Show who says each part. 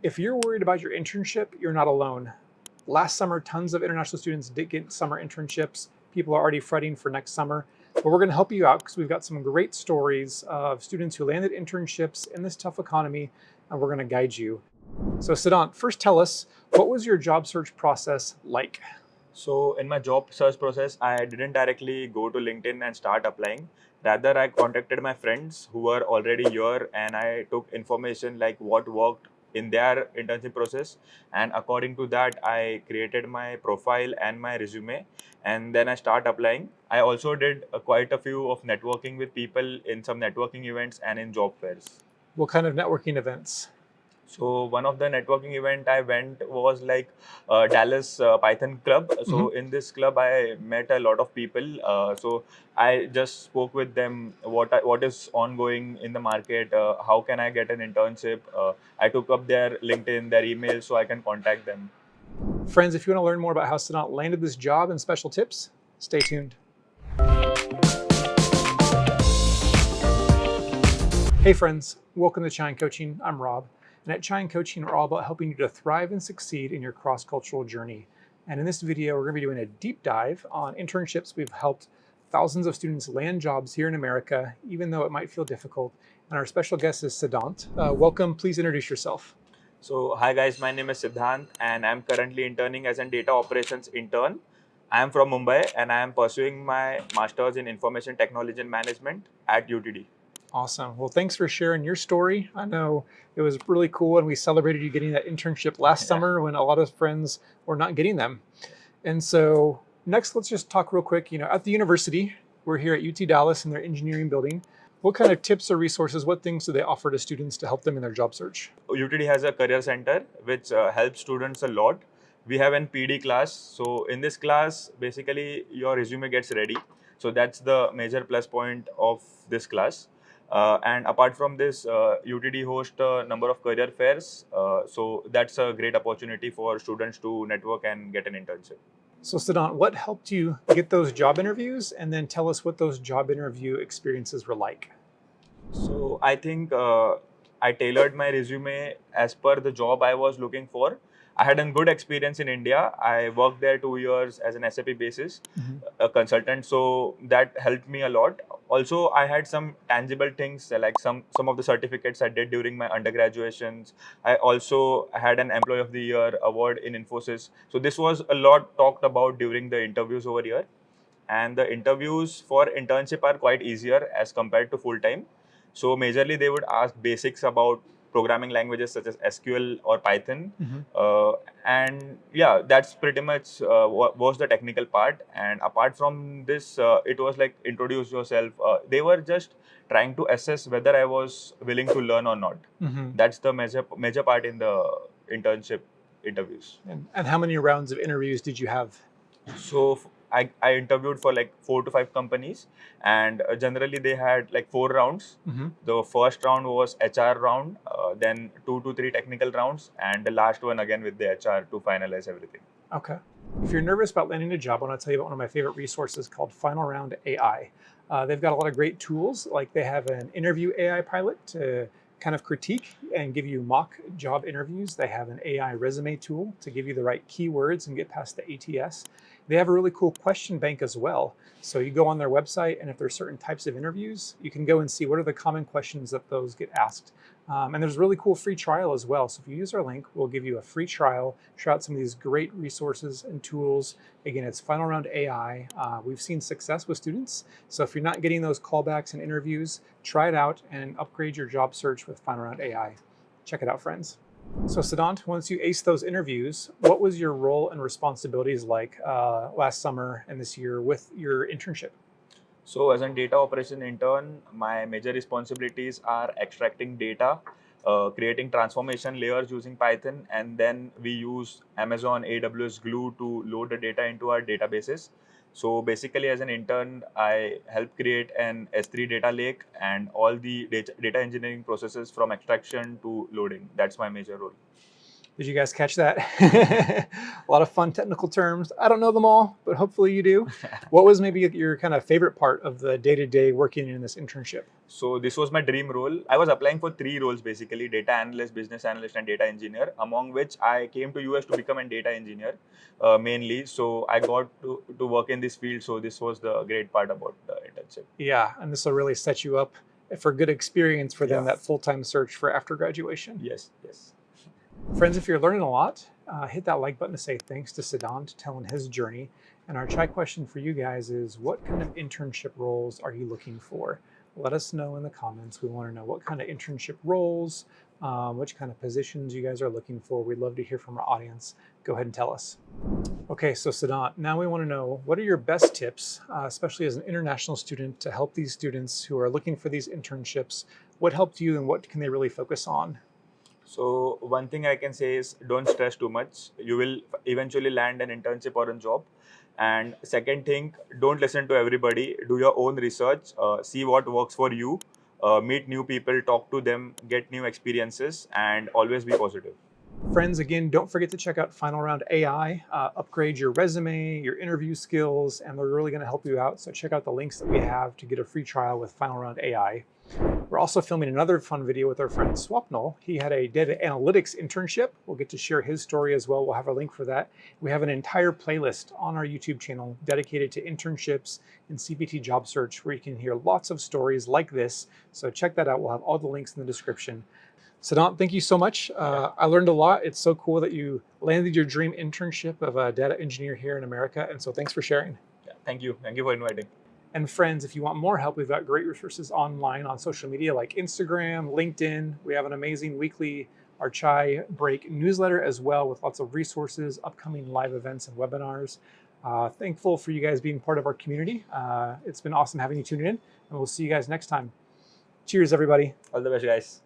Speaker 1: If you're worried about your internship, you're not alone. Last summer, tons of international students did get summer internships. People are already fretting for next summer. But we're going to help you out because we've got some great stories of students who landed internships in this tough economy, and we're going to guide you. So, Siddhant, first tell us, what was your job search process like?
Speaker 2: So in my job search process, I didn't directly go to LinkedIn and start applying. Rather, I contacted my friends who were already here and I took information like what worked in their internship process. And according to that, I created my profile and my resume and then I start applying. I also did quite a few of networking with people in some networking events and in job fairs.
Speaker 1: What kind of networking events?
Speaker 2: So one of the networking event I went was like Dallas Python Club. So
Speaker 1: Mhm.
Speaker 2: in this club, I met a lot of people. So I just spoke with them what is ongoing in the market. How can I get an internship? I took up their LinkedIn, their email, so I can contact them.
Speaker 1: Friends, if you want to learn more about how Siddhant landed this job and special tips, stay tuned. Hey friends, welcome to Chine Coaching. I'm Rob, and at Chine Coaching, we're all about helping you to thrive and succeed in your cross-cultural journey. And in this video, we're going to be doing a deep dive on internships. We've helped thousands of students land jobs here in America, even though it might feel difficult. And our special guest is Siddhant. Welcome. Please introduce yourself.
Speaker 2: So hi guys, my name is Siddhant, and I'm currently interning as a data operations intern. I am from Mumbai, and I am pursuing my master's in information technology and management at UTD.
Speaker 1: Awesome. Well, thanks for sharing your story. I know it was really cool, and we celebrated you getting that internship last
Speaker 2: Yeah.
Speaker 1: summer when a lot of friends were not getting them. And so, next, let's just talk real quick. At the university, we're here at UT Dallas in their engineering building. What kind of tips or resources, what things do they offer to students to help them in their job search?
Speaker 2: UTD has a career center which helps students a lot. We have an PD class. So in this class, basically your resume gets ready. So that's the major plus point of this class. And apart from this, UTD hosts a number of career fairs. So that's a great opportunity for students to network and get an internship.
Speaker 1: So, Siddhant, what helped you get those job interviews? And then tell us what those job interview experiences were like.
Speaker 2: So I think I tailored my resume as per the job I was looking for. I had a good experience in India. I worked there 2 years as an SAP basis,
Speaker 1: Mhm.
Speaker 2: a consultant. So that helped me a lot. Also, I had some tangible things like some of the certificates I did during my undergraduations. I also had an Employee of the Year award in Infosys. So this was a lot talked about during the interviews over here. And the interviews for internship are quite easier as compared to full time. So majorly they would ask basics about programming languages such as SQL or Python,
Speaker 1: Mhm.
Speaker 2: uh, and yeah, that's pretty much was the technical part. And apart from this, it was like introduce yourself. They were just trying to assess whether I was willing to learn or not.
Speaker 1: Mhm.
Speaker 2: That's the major part in the internship interviews.
Speaker 1: And how many rounds of interviews did you have?
Speaker 2: So I interviewed for like 4 to 5 companies, and generally they had like 4 rounds.
Speaker 1: Mhm.
Speaker 2: The first round was HR round, then 2 to 3 technical rounds, and the last one again with the HR to finalize everything.
Speaker 1: Okay. If you're nervous about landing a job, I want to tell you about one of my favorite resources called Final Round AI. They've got a lot of great tools, like they have an interview AI pilot to kind of critique and give you mock job interviews. They have an AI resume tool to give you the right keywords and get past the ATS. They have a really cool question bank as well. So you go on their website, and if there's certain types of interviews, you can go and see what are the common questions that those get asked. And there's a really cool free trial as well. So if you use our link, we'll give you a free trial, try out some of these great resources and tools. Again, it's Final Round AI. We've seen success with students. So if you're not getting those callbacks and interviews, try it out and upgrade your job search with Final Round AI. Check it out, friends. So Siddhant, once you ace those interviews, what was your role and responsibilities like last summer and this year with your internship?
Speaker 2: So as a data operation intern, my major responsibilities are extracting data, creating transformation layers using Python, and then we use Amazon AWS Glue to load the data into our databases. So basically, as an intern, I help create an S3 data lake and all the data engineering processes from extraction to loading. That's my major role.
Speaker 1: Did you guys catch that? A lot of fun technical terms. I don't know them all, but hopefully you do. What was maybe your kind of favorite part of the day-to-day working in this internship?
Speaker 2: So this was my dream role. I was applying for 3 roles basically: data analyst, business analyst, and data engineer. Among which I came to US to become a data engineer mainly. So I got to work in this field. So this was the great part about the internship.
Speaker 1: Yeah, and this will really set you up for good experience for then
Speaker 2: Yeah.
Speaker 1: that full-time search for after graduation.
Speaker 2: Yes. Yes.
Speaker 1: Friends, if you're learning a lot, hit that like button to say thanks to Siddhant telling his journey. And our chai question for you guys is, what kind of internship roles are you looking for? Let us know in the comments. We want to know what kind of internship roles, which kind of positions you guys are looking for. We'd love to hear from our audience. Go ahead and tell us. Okay, so Siddhant, now we want to know, what are your best tips, especially as an international student, to help these students who are looking for these internships? What helped you and what can they really focus on?
Speaker 2: So one thing I can say is don't stress too much. You will eventually land an internship or a job. And second thing, don't listen to everybody. Do your own research. See what works for you. Meet new people, talk to them, get new experiences, and always be positive.
Speaker 1: Friends, again, don't forget to check out Final Round AI. Upgrade your resume, your interview skills, and they're really going to help you out. So check out the links that we have to get a free trial with Final Round AI. We're also filming another fun video with our friend Swapnil. He had a data analytics internship. We'll get to share his story as well. We'll have a link for that. We have an entire playlist on our YouTube channel dedicated to internships and CPT job search, where you can hear lots of stories like this. So check that out. We'll have all the links in the description. Siddhant, thank you so much. I learned a lot. It's so cool that you landed your dream internship of a data engineer here in America. And so thanks for sharing.
Speaker 2: Yeah, thank you. Thank you for inviting.
Speaker 1: And friends, if you want more help, we've got great resources online on social media like Instagram, LinkedIn. We have an amazing weekly Our Chai Break newsletter as well, with lots of resources, upcoming live events and webinars. Thankful for you guys being part of our community. It's been awesome having you tune in, and we'll see you guys next time. Cheers, everybody.
Speaker 2: All the best, guys.